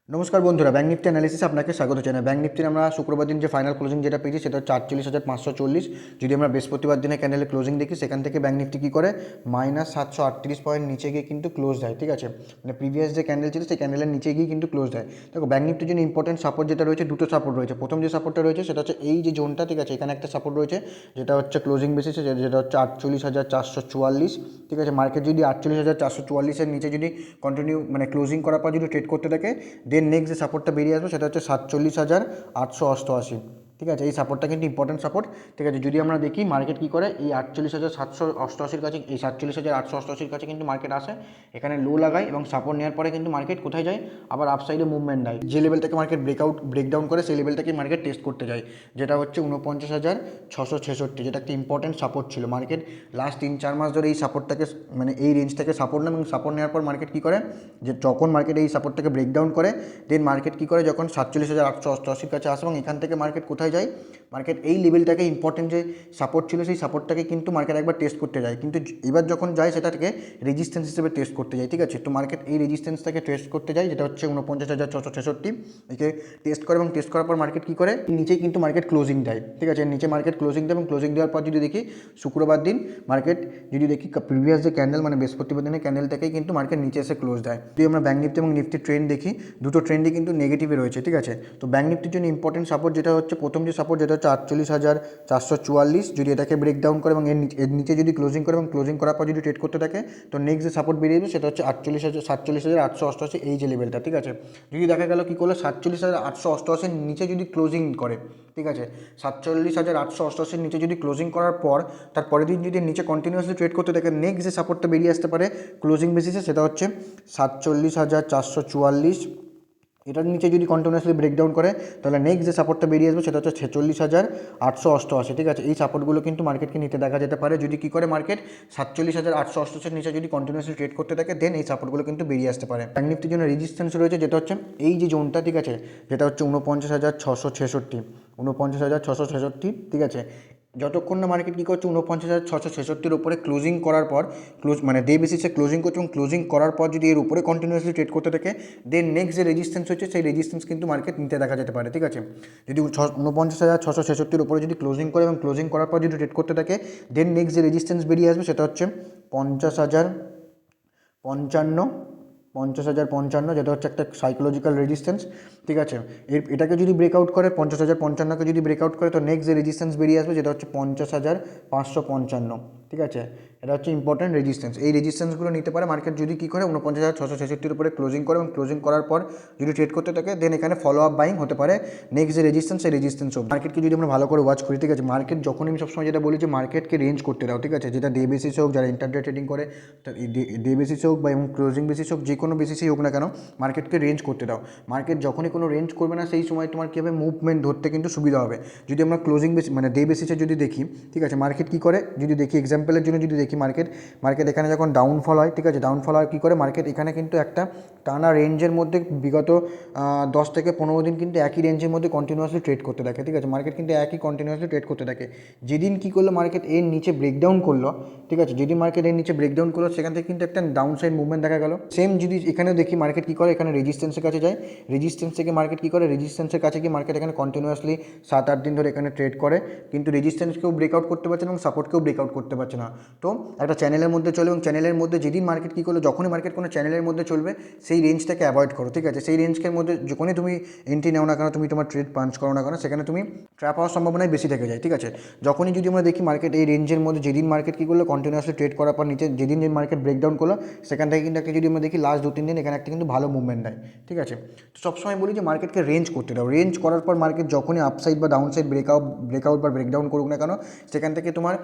নমস্কার বন্ধুরা, bank Nifty analysis আপনাকে স্বাগত জানাই। ব্যাঙ্ক নিফটির আমরা শুক্রবার দিন যে ফাইনাল ক্লোজিং যেটা পেয়েছি সেটা হচ্ছে 48,540। যদি আমরা বৃহস্পতিবার দিনে ক্যান্ডেলের ক্লোজিং দেখি, সেখান থেকে ব্যাঙ্ক নিফটি কী করে -738 পয়েন্ট নিচে গিয়ে কিন্তু ক্লোজ দেয়। ঠিক আছে, মানে প্রিভিয়াস যে ক্যান্ডেল ছিল সেই ক্যান্ডেলের নিচে গিয়ে কিন্তু ক্লোজ দেয়। দেখো, ব্যাঙ্ক নিফটির জন্য ইম্পর্টেন্ট সাপোর্ট যেটা রয়েছে, দুটো সাপোর্ট রয়েছে। প্রথম যে সাপোর্টটা রয়েছে সেটা হচ্ছে এই যে জোনটা, ঠিক আছে, এখানে একটা সাপোর্ট রয়েছে যেটা হচ্ছে ক্লোজিং বেসিসে, যেটা হচ্ছে 48,444। ঠিক আছে, মার্কেট যদি 48,444-এর নিচে যদি কন্টিনিউ মানে ক্লোজিং করার পর যদি ট্রেড করতে থাকে, দেন নেক্সট যে সাপোর্টটা বেরিয়ে আসবে সেটা হচ্ছে 47,888। ঠিক আছে, এই সাপোর্টটা কিন্তু ইম্পর্টেন্ট সাপোর্ট। ঠিক আছে, যদি আমরা দেখি মার্কেট কী করে, এই 48,788-র কাছে, এই 47,888-র কাছে কিন্তু মার্কেট আসে, এখানে লো লাগায় এবং সাপোর্ট নেওয়ার পরে কিন্তু মার্কেট কোথায় যায়, আবার আপসাইডে মুভমেন্ট নেয়। যে লেভেলটাকে মার্কেট ব্রেকডাউন করে সেই লেভেলটাকে মার্কেট টেস্ট করতে যায়, যেটা হচ্ছে 49,666, যেটা একটা ইম্পর্টেন্ট সাপোর্ট ছিল। মার্কেট লাস্ট 3-4 মাস ধরে এই সাপোর্টটাকে মানে এই রেঞ্জটাকে সাপোর্ট নেয়, এবং সাপোর্ট নেওয়ার পর মার্কেট কী করে, যে যখন মার্কেট এই সাপোর্টটাকে ব্রেকডাউন করে, দেন মার্কেট কী করে, যখন 47,888-র কাছে আসে এবং এখান থেকে মার্কেট কোথায় যায়, মার্কেট এই লেভেলটাকে ইম্পর্টেন্ট যে সাপোর্ট ছিল সেই সাপোর্টটাকে কিন্তু মার্কেট একবার টেস্ট করতে যায়, কিন্তু এবার যখন যায় সেটাকে রেজিস্ট্যান্স হিসেবে টেস্ট করতে যায়। ঠিক আছে, তো মার্কেট এই রেজিস্ট্যান্সটাকে টেস্ট করতে যায়, যেটা হচ্ছে 49,666। একে টেস্ট করে এবং টেস্ট করার পর মার্কেট কী করে, নিচেই কিন্তু মার্কেট ক্লোজিং দেয়। ঠিক আছে, নিচে মার্কেট ক্লোজিং দেয় এবং ক্লোজিং দেওয়ার পর যদি দেখি শুক্রবার দিন মার্কেট যদি দেখি প্রিভিয়াস যে ক্যান্ডেল মানে বৃহস্পতিবার দিনের ক্যান্ডেলটাকেই কিন্তু মার্কেট নিচে এসে ক্লোজ দেয়। যদি আমরা ব্যাঙ্ক নিফটি এবং নিফটি ট্রেন্ড দেখি, দুটো ট্রেন্ডই কিন্তু নেগেটিভে রয়েছে। ঠিক আছে, তো ব্যাঙ্ক নিফটির জন্য ইম্পর্টেন্ট সাপোর্ট যেটা হচ্ছে, প্রথম যে সাপোর্ট যেটা হচ্ছে 48,444, যদি এটাকে ব্রেকডাউন করে এবং এর নিচে যদি ক্লোজিং করে এবং ক্লোজিং করার পর যদি ট্রেড করতে থাকে, তো নেক্সট যে সাপোর্ট বেরিয়ে যাবে সেটা হচ্ছে 47,888, এই যে লেভেলটা। ঠিক আছে, যদি দেখা গেল কী করলো, 47,888-এর নিচে যদি ক্লোজিং করে, ঠিক আছে, 47,888-এর নিচে যদি ক্লোজিং করার পর তার পরের দিন যদি নিচে কন্টিনিউয়াসলি ট্রেড করতে থাকে, নেক্সট যে সাপোর্টটা বেরিয়ে আসতে পারে ক্লোজিং বেসিসে সেটা হচ্ছে 47,444। এটার নিচে যদি কন্টিনিউয়াসলি ব্রেকডাউন করে, তাহলে নেক্সট যে সাপোর্টটা বেরিয়ে আসবে সেটা হচ্ছে 46,888। ঠিক আছে, এই সাপোর্টগুলো কিন্তু মার্কেটকে নিতে দেখা যেতে পারে। যদি কী করে মার্কেট 47,888-এর নিচে যদি কন্টিনিউয়াসলি ট্রেড করতে থাকে, দেন এই সাপোর্টগুলো কিন্তু বেরিয়ে আসতে পারে। ব্যাঙ্ক নিফটির জন্য রেজিস্ট্যান্স রয়েছে যেটা হচ্ছে এই যে জোনটা, ঠিক আছে, যেটা হচ্ছে 49,666, 49,666। ঠিক আছে, যতক্ষণ না মার্কেট কী করছে 49,666-র উপরে ক্লোজিং করার পর, মানে ডে বেসিসে ক্লোজিং করছে এবং ক্লোজিং করার পর যদি এর উপরে কন্টিনিউয়াসলি ট্রেড করতে থাকে, দেন নেক্সট যে রেজিস্ট্যান্স হচ্ছে সেই রেজিস্ট্যান্স কিন্তু মার্কেট নিতে দেখা যেতে পারে। ঠিক আছে, যদি 49,666-র উপরে যদি ক্লোজিং করে এবং ক্লোজিং করার পর যদি ট্রেড করতে থাকে, দেন নেক্সট যে রেজিস্ট্যান্স বেরিয়ে আসবে সেটা হচ্ছে 50,055, 50,055, যেটা হচ্ছে একটা সাইকোলজিক্যাল রেজিস্ট্যান্স। ঠিক আছে, এটাকে যদি ব্রেকআউট করে, 50,055-কে যদি ব্রেকআউট করে, তো নেক্সট যে রেজিস্ট্যান্স বেরিয়ে আসবে যেটা হচ্ছে 50,555। ঠিক আছে, এটা হচ্ছে ইম্পর্টেন্ট রেজিস্ট্যান্স। এই রেজিস্ট্যান্সগুলো নিতে পারে মার্কেট যদি কী করে 49,666-র উপরে ক্লোজিং করে এবং ক্লোজিং করার পর যদি ট্রেড করতে থাকে, দেন এখানে ফলো আপ বাইং হতে পারে নেক্সট যে রেজিস্ট্যান্স সেই রেজিস্ট্যান্স অবধি। মার্কেটকে যদি আমরা ভালো করে ওয়াচ করি, ঠিক আছে, মার্কেট যখনই আমি সবসময় যেটা বলি যে মার্কেটকে রেঞ্জ করতে দাও। ঠিক আছে, যেটা ডে বেসিসে হোক, যারা ইন্টারডে ট্রেডিং করে, ডে বেসিসে হোক বা এবং ক্লোজিং বেসিস হোক, যে কোনো বেসিসেই হোক না কেন, মার্কেটকে রেঞ্জ করতে দাও। মার্কেট যখনই কোনো রেঞ্জ করবে না, সেই সময় তোমার কী হবে, মুভমেন্ট ধরতে কিন্তু সুবিধা হবে। যদি আমরা ক্লোজিং বেসিস মানে ডে বেসিসে যদি দেখি, ঠিক আছে, মার্কেট কী করে যদি দেখি, এক্সাম্পলের জন্য যদি দেখি, মার্কেট এখানে যখন ডাউনফল হয়, ঠিক আছে, ডাউনফল হয় কী করে, মার্কেট এখানে কিন্তু একটা টানা রেঞ্জের মধ্যে বিগত 10 থেকে 15 দিন কিন্তু একই রেঞ্জের মধ্যে কন্টিনিউয়াসলি ট্রেড করতে থাকে। ঠিক আছে, মার্কেট কিন্তু একই কন্টিনিউয়াসলি ট্রেড করতে থাকে। যেদিন কী করলো মার্কেট এর নিচে ব্রেকডাউন করলো, ঠিক আছে, যেদিন মার্কেট এর নিচে ব্রেকডাউন করলো, সেখান থেকে কিন্তু একটা ডাউন সাইড মুভমেন্ট দেখা গেল। সেম যদি এখানেও দেখি মার্কেট কী করে, এখানে রেজিস্ট্যান্সের কাছে যায়, রেজিস্ট্যান্স থেকে মার্কেট কী করে, রেজিস্ট্যান্সের কাছে গিয়ে মার্কেট এখানে কন্টিনিউয়াসলি 7-8 দিন ধরে এখানে ট্রেড করে, কিন্তু রেজিস্ট্যান্সকেও ব্রেকআউট করতে পারছে না এবং সাপোর্টকেও ব্রেকআউট করতে পারছে না। তো একটা চ্যানেলের মধ্যে চলে এবং চ্যানেলের মধ্যে যেদিন মার্কেট কী করলো, যখনই মার্কেট কোনো চ্যানেলের মধ্যে চলবে, সেই রেঞ্জটাকে অ্যাভয়েড করো। ঠিক আছে, সেই রেঞ্জের মধ্যে যখনই তুমি এন্ট্রি নাও না কেন, তুমি তোমার ট্রেড পাঞ্চ করো না কেন, সেখানে তুমি ট্র্যাপ হওয়ার সম্ভাবনাই বেশি থেকে যায়। ঠিক আছে, যখনই যদি আমরা দেখি মার্কেট এই রেঞ্জের মধ্যে, যেদিন মার্কেট কী করলো কন্টিনিউয়াসলি ট্রেড করার পর নিচে যেদিন মার্কেট ব্রেকডাউন করলো, সেখান থেকে কিন্তু একটা যদি আমরা দেখি লাস্ট 2-3 দিন এখানে একটা কিন্তু ভালো মুভমেন্ট দেয়। ঠিক আছে, তো সবসময় বলি যে মার্কেটকে রেঞ্জ করতে দাও। রেঞ্জ করার পর মার্কেট যখনই আপসাইড বা ডাউন সাইড ব্রেকআউট বা ব্রেকডাউন করুক না কেন, সেখান থেকে তোমার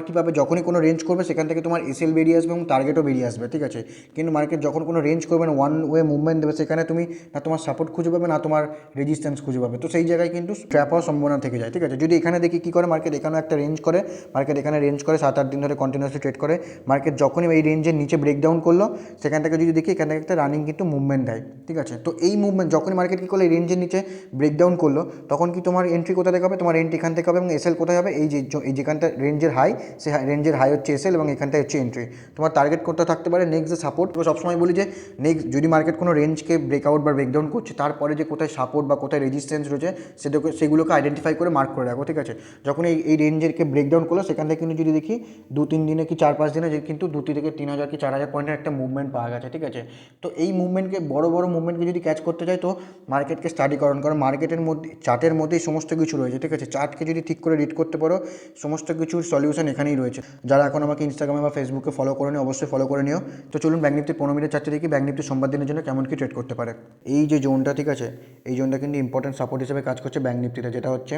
কীভাবে যখনই কোনো রেঞ্জ করবে, সেখান থেকে তোমার এসএল বেরিয়ে আসবে এবং টার্গেটও বেরিয়ে আসবে। ঠিক আছে, কিন্তু মার্কেট যখন কোনো রেঞ্জ করবে না, ওয়ান ওয়ে মুভমেন্ট দেবে, সেখানে তুমি না তোমার সাপোর্ট খুঁজে পাবে না তোমার রেজিস্ট্যান্স খুঁজে পাবে। তো সেই জায়গায় কিন্তু ট্র্যাপ হওয়ার সম্ভাবনা থেকে যায়। ঠিক আছে, যদি এখানে দেখি কী করে, মার্কেট এখানেও একটা রেঞ্জ করে, মার্কেট এখানে রেঞ্জ করে 7-8 দিন ধরে কন্টিনিউয়াসলি ট্রেড করে, মার্কেট যখনই এই রেঞ্জের নিচে ব্রেকডাউন করলো, সেখান থেকে যদি দেখি এখান থেকে একটা রানিং কিন্তু মুভমেন্ট দেয়। ঠিক আছে, তো এই মুভমেন্ট যখনই মার্কেট কী করলো, এই রেঞ্জের নিচে ব্রেকডাউন করলো, তখন কি তোমার এন্ট্রি কোথা থেকে হবে, তোমার এন্ট্রি এখান থেকে হবে এবং এসএল কোথায় হবে, এই যেখানটা রেঞ্জের হাই, সেই রেঞ্জের হাই হচ্ছে সেল এবং এখানটায় হচ্ছে এন্ট্রি। তোমার টার্গেট করতে থাকতে পারে নেক্সট যে সাপোর্ট। তো সবসময় বলি যে নেক্সট যদি মার্কেট কোনো রেঞ্জকে ব্রেকআউট বা ব্রেকডাউন করছে, তারপরে যে কোথায় সাপোর্ট বা কোথায় রেজিস্ট্যান্স রয়েছে সেগুলোকে আইডেন্টিফাই করে মার্ক করে রাখো, ঠিক আছে। যখন এই রেঞ্জেরকে ব্রেকডাউন করলো, সেখান থেকে কিন্তু যদি দেখি 2-3 দিনে কি 4-5 দিনে যে কিন্তু 2 থেকে 3,000 কি 4,000 পয়েন্টের একটা মুভমেন্ট পাওয়া গেছে, ঠিক আছে। তো এই মুভমেন্টকে বড় মুভমেন্টকে যদি ক্যাচ করতে চাই, তো মার্কেটকে স্টাডি করুন, কারণ মার্কেটের মধ্যে চার্টের মধ্যেই সমস্ত কিছু রয়েছে, ঠিক আছে। চার্টকে যদি ঠিক করে রিড করতে পারো, সমস্ত কিছুর সলিউশন এখানেই রয়েছে। যারা এখন আমাকে ইনস্টাগ্রামে বা ফেসবুকে ফলো করে নিও, অবশ্যই ফলো করে নিও। তো চলুন ব্যাঙ্ক নিফটি 15 মিনিট চার্টে দেখি ব্যাঙ্ক নিফটি সোমবার দিনের জন্য কেমন কি ট্রেড করতে পারে। এই যে জোনটা, ঠিক আছে, এই জোনটা কিন্তু ইম্পর্টেন্ট সাপোর্ট হিসেবে কাজ করছে ব্যাঙ্ক নিফটিতে, যেটা হচ্ছে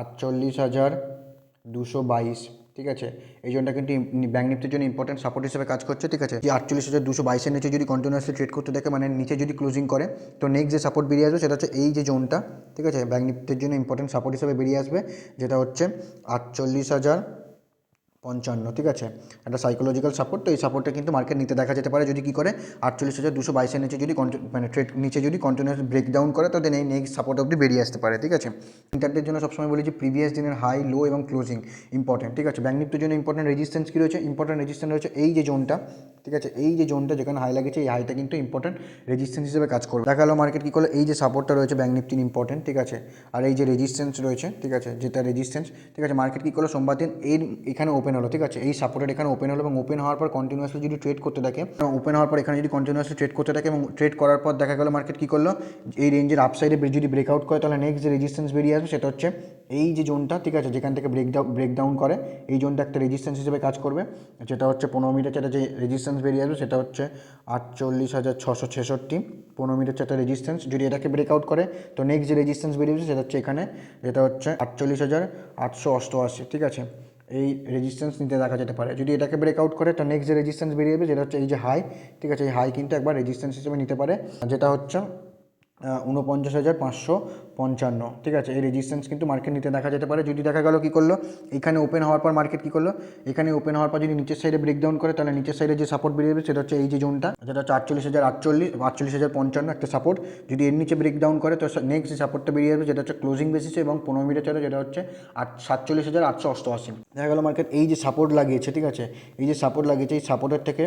48,222, ঠিক আছে। এই জোনটা কিন্তু ব্যাঙ্ক নিফটির জন্য ইম্পর্টেন্ট সাপোর্ট হিসেবে কাজ করছে, ঠিক আছে। যে 48,222-এর নিচে যদি কন্টিনিউয়াসলি ট্রেড করতে থাকে, মানে নিচে যদি ক্লোজিং করে, তো নেক্সট যে সাপোর্ট বেরিয়ে আসবে সেটা হচ্ছে এই যে জোনটা, ঠিক আছে। ব্যাঙ্ক নিফটির জন্য ইম্পর্টেন্ট সাপোর্ট হিসেবে বেরিয়ে আসবে, যেটা হচ্ছে 48,055, ঠিক আছে। একটা সাইকোলজিক্যাল সাপোর্ট। তো এই সাপোর্টটা কিন্তু মার্কেট নিতে দেখা যেতে পারে যদি কী করে 48,222-এর নিচে যদি মানে ট্রেড নিচে যদি কন্টিনিউয়াস ব্রেকডাউন করে, তো দেন এই নেক্সট সাপোর্ট অবধি বেরিয়ে আসতে পারে, ঠিক আছে। ইন্টারডের জন্য সবসময় বলি যে প্রিভিয়াস দিনের হাই, লো এবং ক্লোজিং ইম্পর্টেন্ট, ঠিক আছে। ব্যাঙ্ক নিফটির জন্য ইম্পর্টেন্ট রেজিস্ট্যান্স কী রয়েছে? ইম্পর্টেন্ট রেজিস্ট্যান্স রয়েছে এই যে জোনটা, ঠিক আছে। এই যে জোনটা যেখানে হাই লাগেছে, এই হাইটা কিন্তু ইম্পর্টেন্ট রেজিস্ট্যান্স হিসেবে কাজ করবে। দেখা গেলো মার্কেট কী করলো, এই যে সাপোর্টটা রয়েছে ব্যাঙ্ক নিফটির ইম্পর্টেন্ট, ঠিক আছে, আর এই যে রেজিস্ট্যান্স রয়েছে, ঠিক আছে, যেটা রেজিস্ট্যান্স, ঠিক আছে। মার্কেট কী করলো, সোমবার দিন এখানে ওপেন হলো, ঠিক আছে। এই সাপোর্টের এখানে ওপেন হলো এবং ওপেন হওয়ার পর কন্টিনিউয়াসলি যদি ট্রেড করতে থাকে, ওপেন হওয়ার পর এখানে যদি কন্টিনিউয়াসলি ট্রেড করতে থাকে এবং ট্রেড করার পর দেখা গেলো মার্কেট কী করলো, এই রেঞ্জের আপসাইডে যদি ব্রেকআউট করে, তাহলে নেক্সট যে রেজিস্ট্যান্স বেরিয়ে আসবে সেটা হচ্ছে এই যে জোনটা, ঠিক আছে, যেখান থেকে ব্রেকডাউন করে এই জোনটা একটা রেজিস্ট্যান্স হিসেবে কাজ করবে, যেটা হচ্ছে 15 মিনিটের চার্টে যে রেজিস্ট্যান্স বেরিয়ে আসবে সেটা হচ্ছে 48,666, 15 মিনিটের চার্টে রেজিস্ট্যান্স। যদি এটাকে ব্রেকআউট করে, তো নেক্সট যে রেজিস্ট্যান্স বেরিয়ে আসবে সেটা হচ্ছে এখানে, যেটা হচ্ছে 48,888, ঠিক আছে। এই রেজিস্ট্যান্স নিতে দেখা যেতে পারে। যদি এটাকে ব্রেকআউট করে, তো নেক্সট যে রেজিস্ট্যান্স বেরিয়ে যাবে যেটা হচ্ছে এই যে হাই, ঠিক আছে। এই হাই কিন্তু একবার রেজিস্ট্যান্স হিসেবে নিতে পারে, যেটা হচ্ছে 49,555, ঠিক আছে। এই রেজিস্ট্যান্স কিন্তু মার্কেট নিতে দেখা যেতে পারে। যদি দেখা গেল কী করলো, এখানে ওপেন হওয়ার পর মার্কেট কী করলো, এখানে ওপেন হওয়ার পর যদি নিচের সাইডে ব্রেকডাউন করে, তাহলে নিচের সাইডে যে সাপোর্ট বেরিয়ে যাবে সেটা হচ্ছে এই যে জোনটা, যেটা হচ্ছে 48,055 একটা সাপোর্ট। যদি এর নিচে ব্রেকডাউন করে, তো নেক্সট যে সাপোর্টটা বেরিয়ে যাবে যেটা হচ্ছে ক্লোজিং বেসিসে এবং 15 মিনিটের চার্টে, যেটা হচ্ছে 47,888। দেখা গেল মার্কেট এই যে সাপোর্ট লাগিয়েছে, ঠিক আছে, এই যে সাপোর্ট লাগিয়েছে, এই সাপোর্টের থেকে,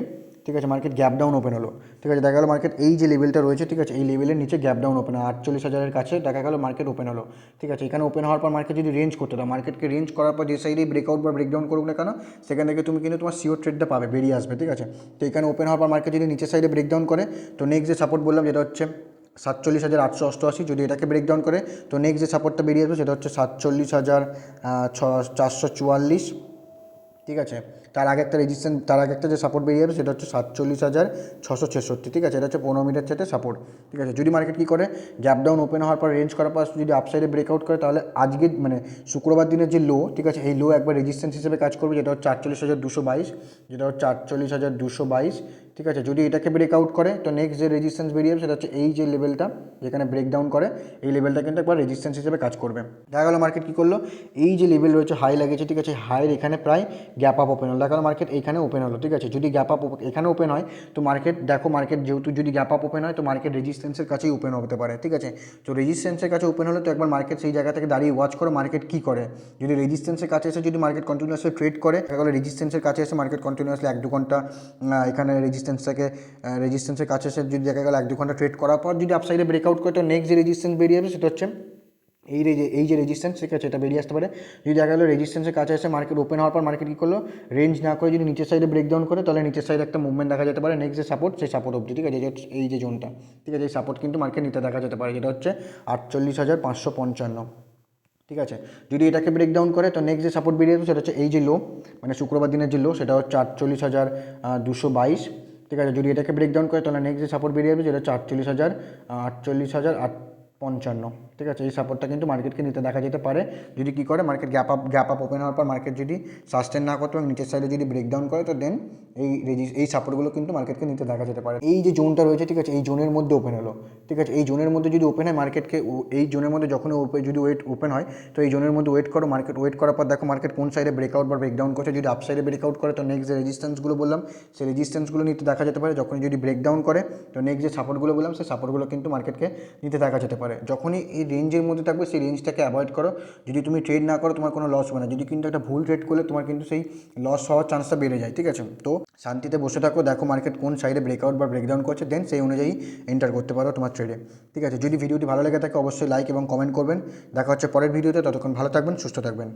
ঠিক আছে, মার্কেট গ্যাপ ডাউন ওপেন হলো, ঠিক আছে। দেখা গেল মার্কেট এই যে লেভেলটা রয়েছে, ঠিক আছে, এই লেভেলের নিচে গ্যাপ ডাউন ওপেন 48,000-এর কাছে দেখা গেল মার্কেট ওপেন হলো, ঠিক আছে। এখানে ওপেন হওয়ার পর মার্কেট যদি রেঞ্জ করতে দাও, মার্কেটকে রেঞ্জ করার পর যে সাইডেই ব্রেকআউট বা ব্রেকডাউন করুক না কেন, সেখান থেকে তুমি কিন্তু তোমার সিওর ট্রেডটা পাবে, বেরিয়ে আসবে, ঠিক আছে। তো এখানে ওপেন হওয়ার পর মার্কেট যদি নিচের সাইডে ব্রেকডাউন করে, তো নেক্সট যে সাপোর্ট বললাম যেটা হচ্ছে 47,888, যদি এটাকে ব্রেকডাউন করে, তো নেক্সট যে সাপোর্টটা বেরিয়ে আসবে সেটা হচ্ছে 47,444, ঠিক আছে। তার আগে একটা রেজিস্ট্যান্স, তার আগে একটা যে সাপোর্ট বেরিয়ে যাবে সেটা হচ্ছে 47,666, ঠিক আছে। এটা হচ্ছে 15 মিনিটের চার্টে সাপোর্ট, ঠিক আছে। যদি মার্কেট কী করে, গ্যাপ ডাউন ওপেন হওয়ার পর রেঞ্জ করার পর যদি আপসাইডে ব্রেকআউট করে, তাহলে আজকে মানে শুক্রবার দিনের যে লো, ঠিক আছে, এই লো একবার রেজিস্ট্যান্স হিসেবে কাজ করবে, যেটা হচ্ছে 48,222, যেটা হচ্ছে 48,222, ঠিক আছে। যদি এটাকে ব্রেকআউট করে, তো নেক্সট যে রেজিস্ট্যান্স বেরিয়ে যাবে সেটা হচ্ছে এই যে লেভেলটা, যেখানে ব্রেকডাউন করে, এই লেভেলটা কিন্তু একবার রেজিস্ট্যান্স হিসেবে কাজ করবে। দেখা গেল মার্কেট কী করলো, এই যে লেভেল রয়েছে হাই লাগিয়েছে, ঠিক আছে, হাইয়ের এখানে প্রায় গ্যাপ আপ ওপেন হলো, দেখা গেল মার্কেট এইখানে ওপেন হলো, ঠিক আছে। যদি গ্যাপ আপ এখানে ওপেন হয়, তো মার্কেট দেখো, মার্কেট যেহেতু যদি গ্যাপ আপ ওপেন হয়, তো মার্কেট রেজিস্ট্যান্সের কাছেই ওপেন হতে পারে, ঠিক আছে। তো রেজিস্ট্যান্সের কাছে ওপেন হলে, তো একবার মার্কেট সেই জায়গা থেকে দাঁড়িয়ে ওয়াচ করো মার্কেট কী করে। যদি রেজিস্ট্যান্সের কাছে এসে যদি মার্কেট কন্টিনিউয়াসলি ট্রেড করে, দেখা গেলো রেজিস্ট্যান্সের কাছে এসে মার্কেট কন্টিনিউয়াসলি 1-2 ঘন্টা এখানে রেজিস্ট্যান্সের কাছে এসে যদি দেখা গেলো 1-2 ঘন্টা ট্রেড করার পর যদি আপসাইডে ব্রেকআউট করে, তো নেক্সট যে রেজিস্ট্যান্স বেরিয়ে যাবে সেটা হচ্ছে এই যে রেজিস্ট্যান্স, ঠিক আছে, এটা বেরিয়ে আসতে পারে। যদি দেখা গেলো রেজিস্ট্যান্সের কাছে এসে মার্কেট ওপেন হওয়ার পর মার্কেট কী করলো, রেঞ্জ না করে যদি নিচের সাইডে ব্রেকডাউন করে, তাহলে নিচের সাইডে একটা মুভমেন্ট দেখা যেতে পারে, নেক্সট যে সাপোর্ট, সেই সাপোর্ট অবধি, ঠিক আছে। এই যে জোনটা, ঠিক আছে, এই সাপোর্ট কিন্তু মার্কেট নিতে দেখা যেতে পারে, যেটা হচ্ছে 48,555, ঠিক আছে। যদি এটাকে ব্রেকডাউন করে, তো নেক্সট যে সাপোর্ট বেরিয়ে আসবে সেটা হচ্ছে এই যে লো, মানে শুক্রবার দিনের যে লো, সেটা হচ্ছে 48,222, ঠিক আছে। যদি এটাকে ব্রেকডাউন করে, তাহলে নেক্সট যে সাপোর্ট বেরিয়ে যাবে যেটা হচ্ছে 48,855, ঠিক আছে। এই সাপোর্টটা কিন্তু মার্কেটকে নিতে দেখা যেতে পারে যদি কী করে, মার্কেট গ্যাপ আপ ওপেন হওয়ার পর মার্কেট যদি সাস্টেন না করতে এবং নিচের সাইডে যদি ব্রেকডাউন করে, তো দেন এই সাপোর্টগুলো কিন্তু মার্কেটকে নিতে দেখা যেতে পারে। এই যে জোনটা রয়েছে, ঠিক আছে, এই জোনের মধ্যে ওপেন হলো, ঠিক আছে। এই জোনের মধ্যে যদি ওপেন হয় মার্কেটকে, এই জোনের মধ্যে যখন যদি ওপেন হয়, তো এই জোনের মধ্যে ওয়েট করো, মার্কেট ওয়েট করার পর দেখো মার্কেট কোন সাইডে ব্রেকআউট বা ব্রেকডাউন করছে। যদি আপ সাইডে ব্রেকআউট করে, তো নেক্সট যে রেজিস্ট্যান্সগুলো বললাম, সেই রেজিস্ট্যান্সগুলো নিতে দেখা যেতে পারে। যখন যদি ব্রেকডাউন করে, তো নেক্সট যে সাপোর্টগুলো বললাম, সেই সাপোর্টগুলো কিন্তু মার্কেটকে নিতে দেখা যেতে পারে। পারে। যখনই এই রেঞ্জের মধ্যে থাকবে সেই রেঞ্জটাকে অ্যাভয়েড করো। যদি তুমি ট্রেড না করো তোমার কোনো লস হবে না, যদি কিন্তু একটা ভুল ট্রেড করলে তোমার কিন্তু সেই লস হওয়ার চান্সটা বেড়ে যায়, ঠিক আছে। তো শান্তিতে বসে থাকো, দেখো মার্কেট কোন সাইডে ব্রেকআউট বা ব্রেকডাউন করছে, দেন সেই অনুযায়ী এন্টার করতে পারো তোমার ট্রেডে, ঠিক আছে। যদি ভিডিওটি ভালো লেগে থাকে অবশ্যই লাইক এবং কমেন্ট করবেন। দেখা হচ্ছে পরের ভিডিওতে, ততক্ষণ ভালো থাকবেন, সুস্থ থাকবেন।